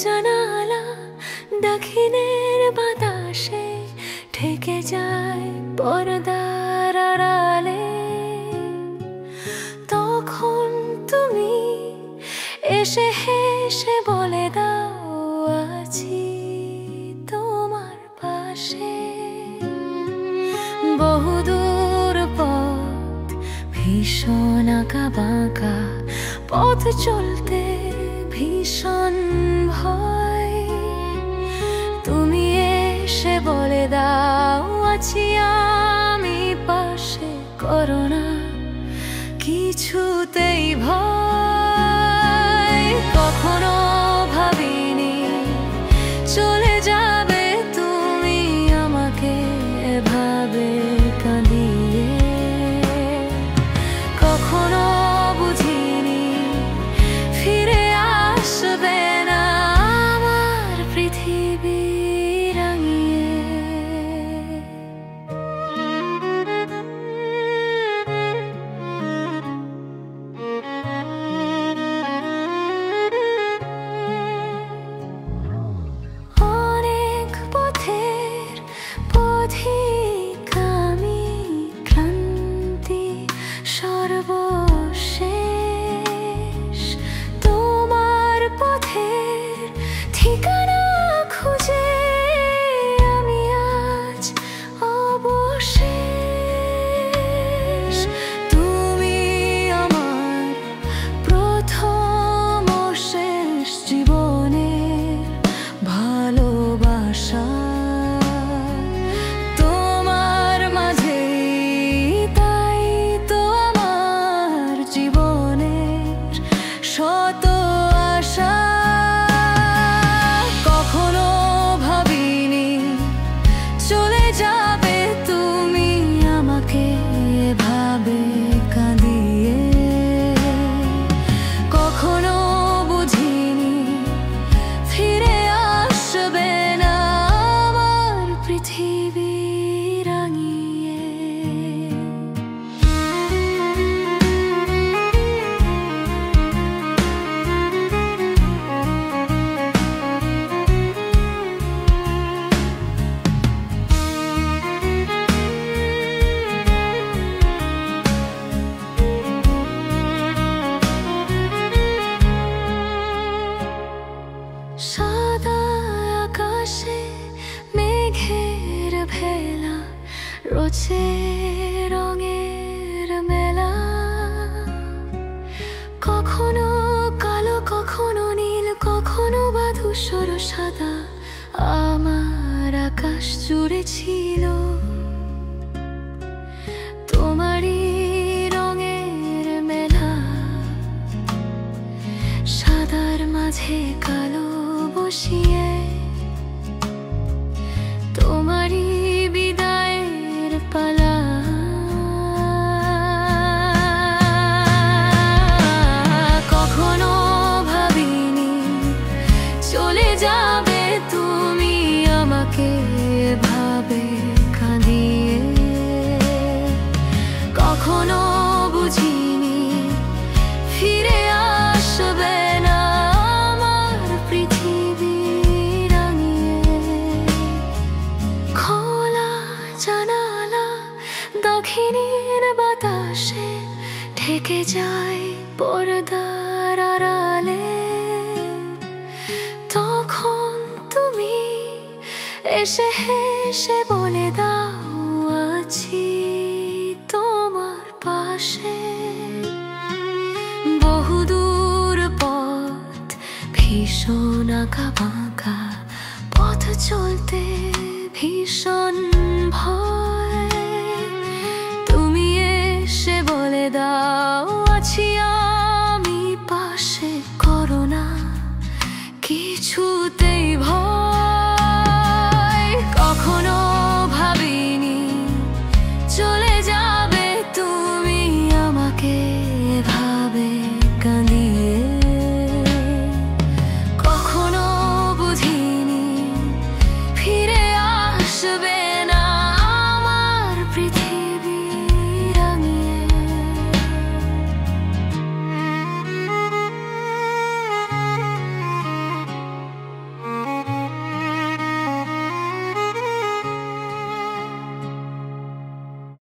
জানালা দক্ষিণের বাতাসে ঠেকে যায় পর্দার আড়ালে। তখন তুমি এসে হেসে বলে দাও, আছি তোমার পাশে। বহুদূর পথ, ভীষণ আঁকা বাঁকা পথ চলতে ভীষণ ভয়। তুমি এসে বলে দাও, আছি আমি পাশে, করো না কিছুতেই ভয়। কখনো ভাবিনি চলে যাবে তুমি আমাকে এভাবে কাঁদিয়ে। কখনো বুঝিনি ফিরে আসবে না আমার পৃথিবী রাঙিয়ে। অনেক পথের পথিক আমি, ক্লান্তি সর্বশেষ। তোমার পথের ঠিকানা খুঁজে আমি আজ অবশেষ। তুমি আমার প্রথম ও শেষ জীবনের ভালোবাসা। তোমার মাঝেই তাই তো আমার জীবনের শত আশা। কখনো ভাবিনি চলে যাবে তুমি আমাকে এভাবে কাঁদিয়ে। কখনো বুঝিনি ফিরে আসবে না আমার পৃথিবী রাঙিয়ে। সাদা আকাশে মেঘের ভেলা, রোছে রঙের মেলা। কখনো কালো, কখনো নীল, কখনো বা ধূসর সাদা আমার আকাশ জুড়ে ছিল তোমারই রঙের মেলা। সাদার মাঝে কালো বসিয়ে তোমারই বিদায়ের পালা। কখনো ভাবিনি চলে যাবে তুমি আমাকে এভাবে কাঁদিয়ে। কখনো বুঝিনি ফিরে আসবে না আমার পৃথিবী রাঙিয়ে। খোলা জানালা দক্ষিণের বাতাসে ঠেকে যায় পর্দার আড়ালে। তখন তুমি এসে হেসে বলে দাও, আছি তোমার পাশে। বহুদূর পথ, ভীষণ আঁকা বাঁকা পথ চলতে ভীষণ ভয়।